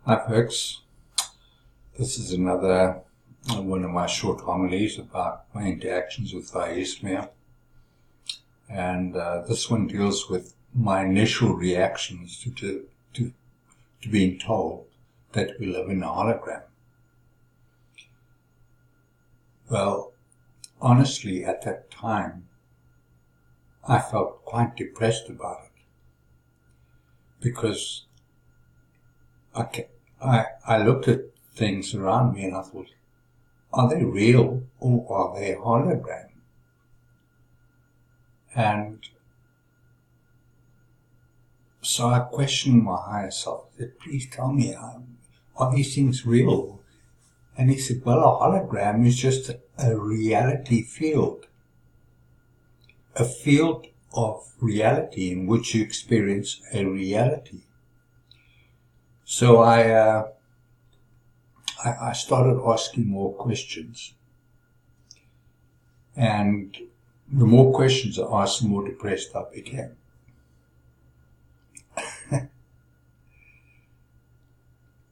Hi folks, this is another one of my short homilies about my interactions with aiazmir, and this one deals with my initial reactions to being told that we live in a hologram. Well, honestly, at that time I felt quite depressed about it, because I looked at things around me and I thought, are they real or are they a hologram? And so I questioned my higher self. I said, please tell me, are these things real? And he said, well, a hologram is just a reality field. A field of reality in which you experience a reality. So I started asking more questions. And the more questions I asked, the more depressed I became.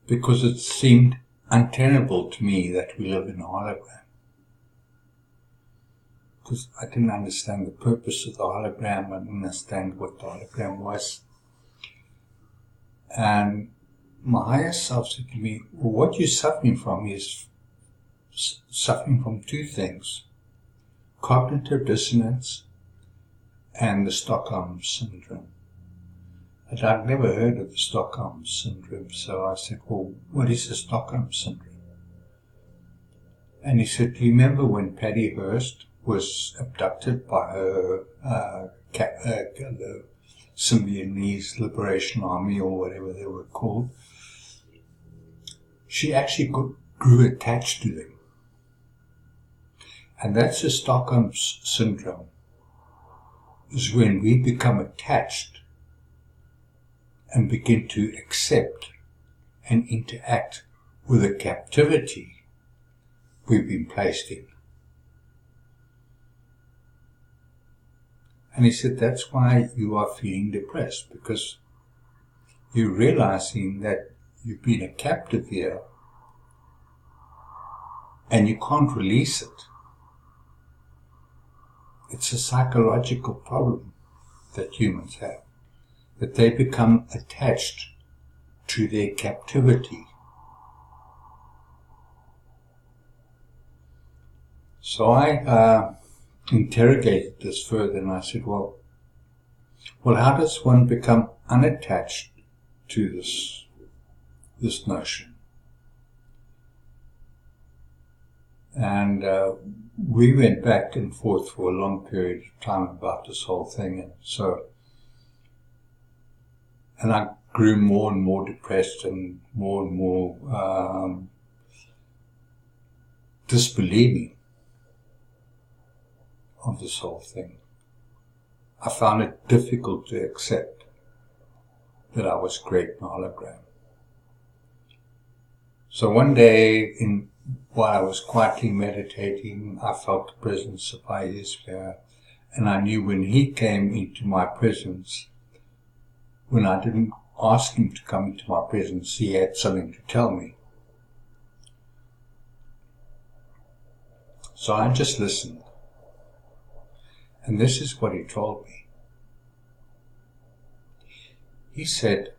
Because it seemed untenable to me that we live in a hologram. Because I didn't understand the purpose of the hologram, I didn't understand what the hologram was. And my higher self said to me, well, what you're suffering from is suffering from two things: cognitive dissonance and the Stockholm syndrome. And I'd never heard of the Stockholm syndrome, so I said, well, what is the Stockholm syndrome? And he said, do you remember when Patty Hearst was abducted by her the Symbionese Liberation Army, or whatever they were called? She actually grew attached to them. And that's the Stockholm syndrome, is when we become attached and begin to accept and interact with the captivity we've been placed in. And he said, that's why you are feeling depressed, because you're realizing that you've been a captive here and you can't release it. It's a psychological problem that humans have, that they become attached to their captivity. So I interrogated this further, and I said, well, how does one become unattached to this notion? And we went back and forth for a long period of time about this whole thing, and I grew more and more depressed and more disbelieving of this whole thing. I found it difficult to accept that I was creating a hologram. So one day, while I was quietly meditating, I felt the presence of aiazmir, and I knew when he came into my presence, when I didn't ask him to come into my presence, he had something to tell me. So I just listened. And this is what he told me. He said,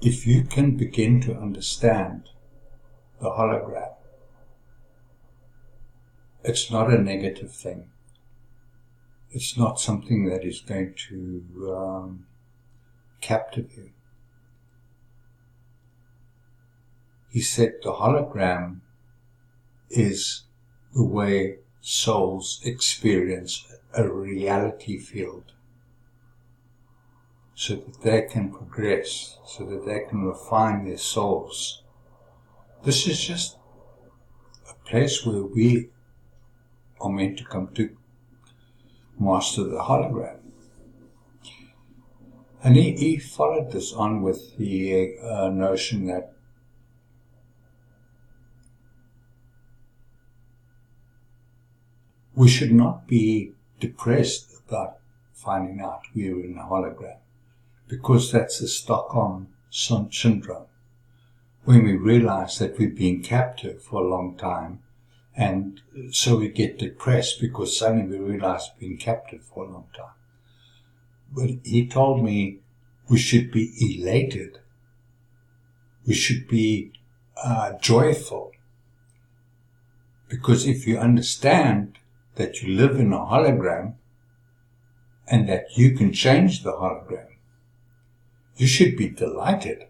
if you can begin to understand the hologram, it's not a negative thing. It's not something that is going to captive you. He said the hologram is the way souls experience a reality field, so that they can progress, so that they can refine their souls. This is just a place where we are meant to come to master the hologram. And he followed this on with the notion that we should not be depressed about finding out we are in a hologram, because that's the Stockholm syndrome. When we realize that we've been captive for a long time, and so we get depressed because suddenly we realize we've been captive for a long time. But he told me we should be elated. We should be joyful. Because if you understand that you live in a hologram and that you can change the hologram, you should be delighted.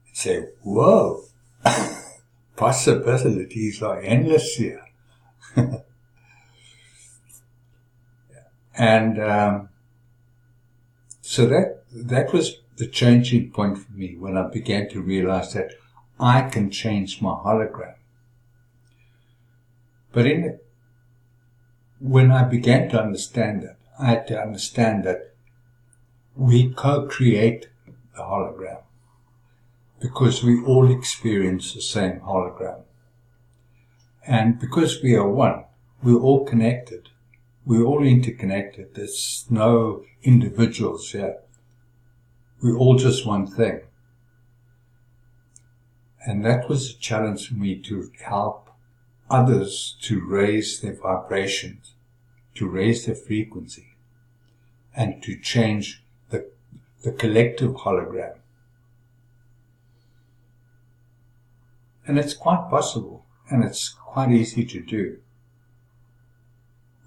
And say, whoa, possibilities are endless here. And so that was the changing point for me when I began to realize that I can change my hologram. But when I began to understand that, I had to understand that we co-create the hologram because we all experience the same hologram. And because we are one, we're all connected. We're all interconnected. There's no individuals here. We're all just one thing. And that was a challenge for me, to help others to raise their vibrations, to raise their frequency, and to change the collective hologram. And it's quite possible, and it's quite easy to do,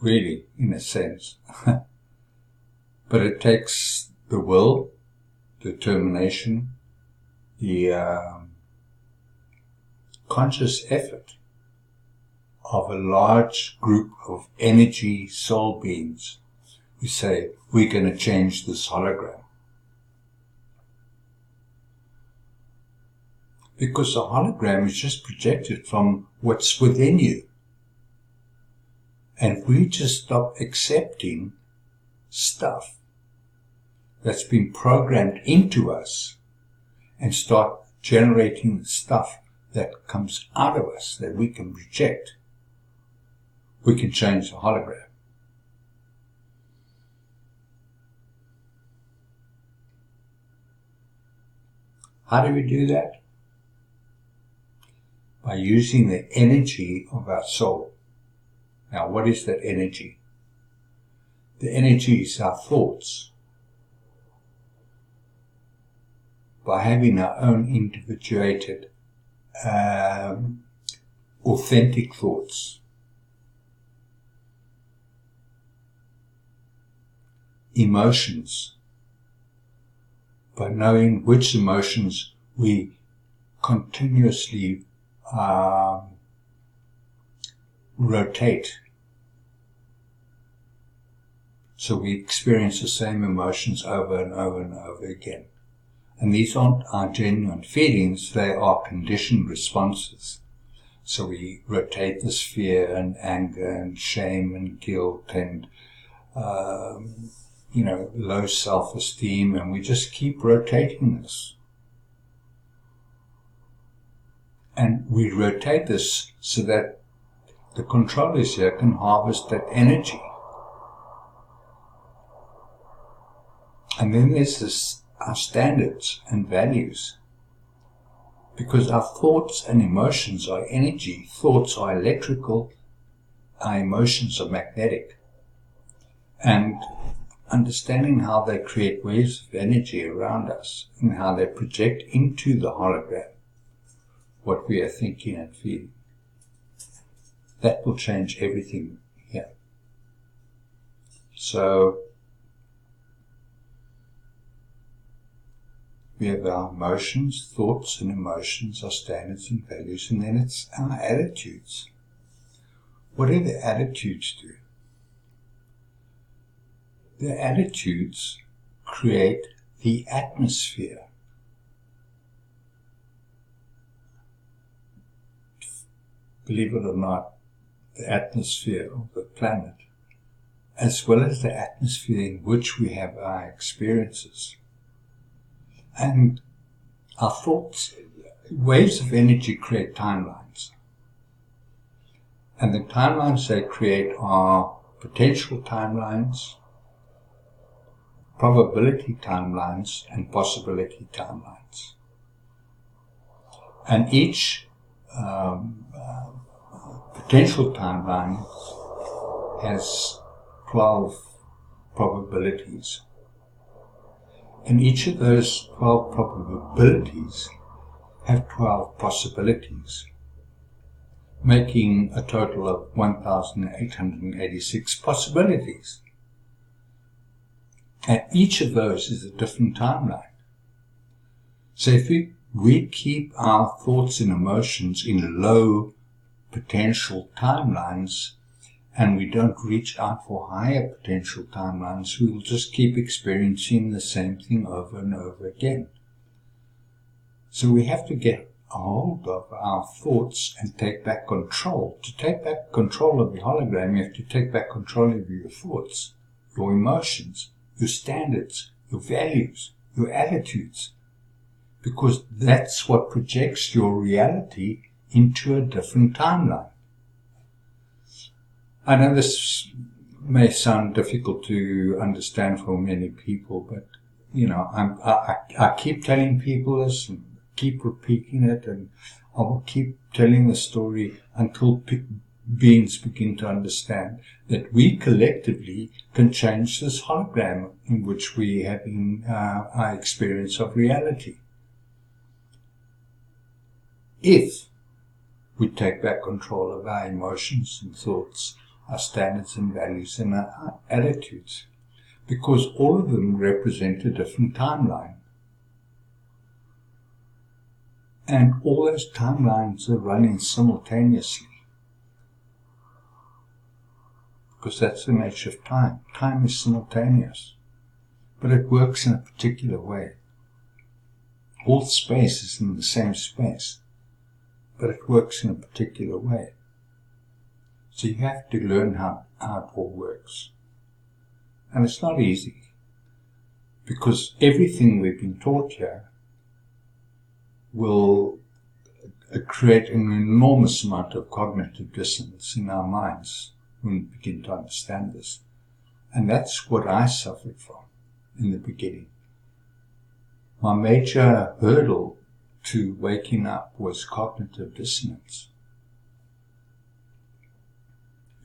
really, in a sense. But it takes the will, determination, the conscious effort of a large group of energy soul beings who say, we're going to change this hologram. Because the hologram is just projected from what's within you. And if we just stop accepting stuff that's been programmed into us and start generating stuff that comes out of us that we can reject, we can change the hologram. How do we do that? By using the energy of our soul. Now, what is that energy? The energy is our thoughts. By having our own individuated, authentic thoughts. Emotions. By knowing which emotions we continuously rotate. So we experience the same emotions over and over and over again. And these aren't our genuine feelings, they are conditioned responses. So we rotate this fear and anger and shame and guilt and low self-esteem, and we just keep rotating this. And we rotate this so that the controllers here can harvest that energy. And then there's our standards and values. Because our thoughts and emotions are energy. Thoughts are electrical. Our emotions are magnetic. And understanding how they create waves of energy around us and how they project into the hologram what we are thinking and feeling, that will change everything here. So we have our emotions, thoughts and emotions, our standards and values, and then it's our attitudes. What do the attitudes do? The attitudes create the atmosphere. Believe it or not, the atmosphere of the planet, as well as the atmosphere in which we have our experiences. And our thoughts, waves of energy create timelines. And the timelines they create are potential timelines, probability timelines and possibility timelines. And each potential timeline has 12 probabilities. And each of those 12 probabilities have 12 possibilities, making a total of 1,886 possibilities. And each of those is a different timeline. So if we keep our thoughts and emotions in low potential timelines, and we don't reach out for higher potential timelines, we will just keep experiencing the same thing over and over again. So we have to get a hold of our thoughts and take back control. To take back control of the hologram, you have to take back control of your thoughts, your emotions, your standards, your values, your attitudes, because that's what projects your reality into a different timeline. I know this may sound difficult to understand for many people, but I keep telling people this and keep repeating it, and I will keep telling the story until beings begin to understand that we collectively can change this hologram in which we have in our experience of reality. If we take back control of our emotions and thoughts, our standards and values and our attitudes, because all of them represent a different timeline. And all those timelines are running simultaneously, because that's the nature of time. Time is simultaneous, but it works in a particular way. All space is in the same space, but it works in a particular way. So you have to learn how it all works. And it's not easy, because everything we've been taught here will create an enormous amount of cognitive dissonance in our minds when we begin to understand this. And that's what I suffered from in the beginning. My major hurdle to waking up was cognitive dissonance,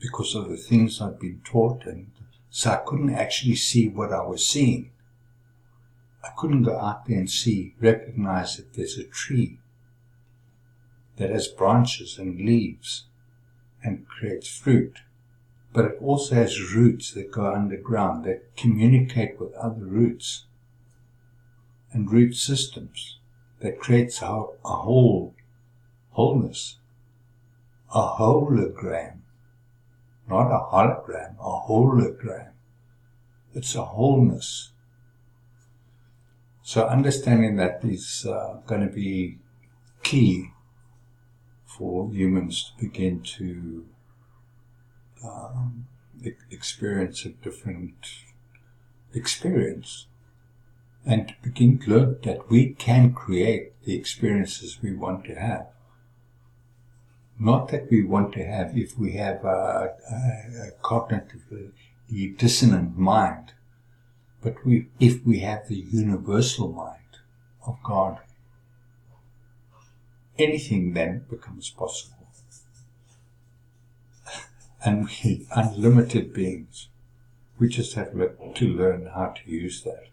because of the things I'd been taught, and so I couldn't actually see what I was seeing. I couldn't go out there and recognize that there's a tree that has branches and leaves and creates fruit, but it also has roots that go underground that communicate with other roots and root systems that creates a wholeness, a hologram. Not a hologram, a hologram. It's a wholeness. So understanding that is going to be key for humans to begin to experience a different experience, and to begin to learn that we can create the experiences we want to have. Not that we want to have if we have a cognitively dissonant mind, but if we have the universal mind of God, anything then becomes possible. And we're unlimited beings. We just have to learn how to use that.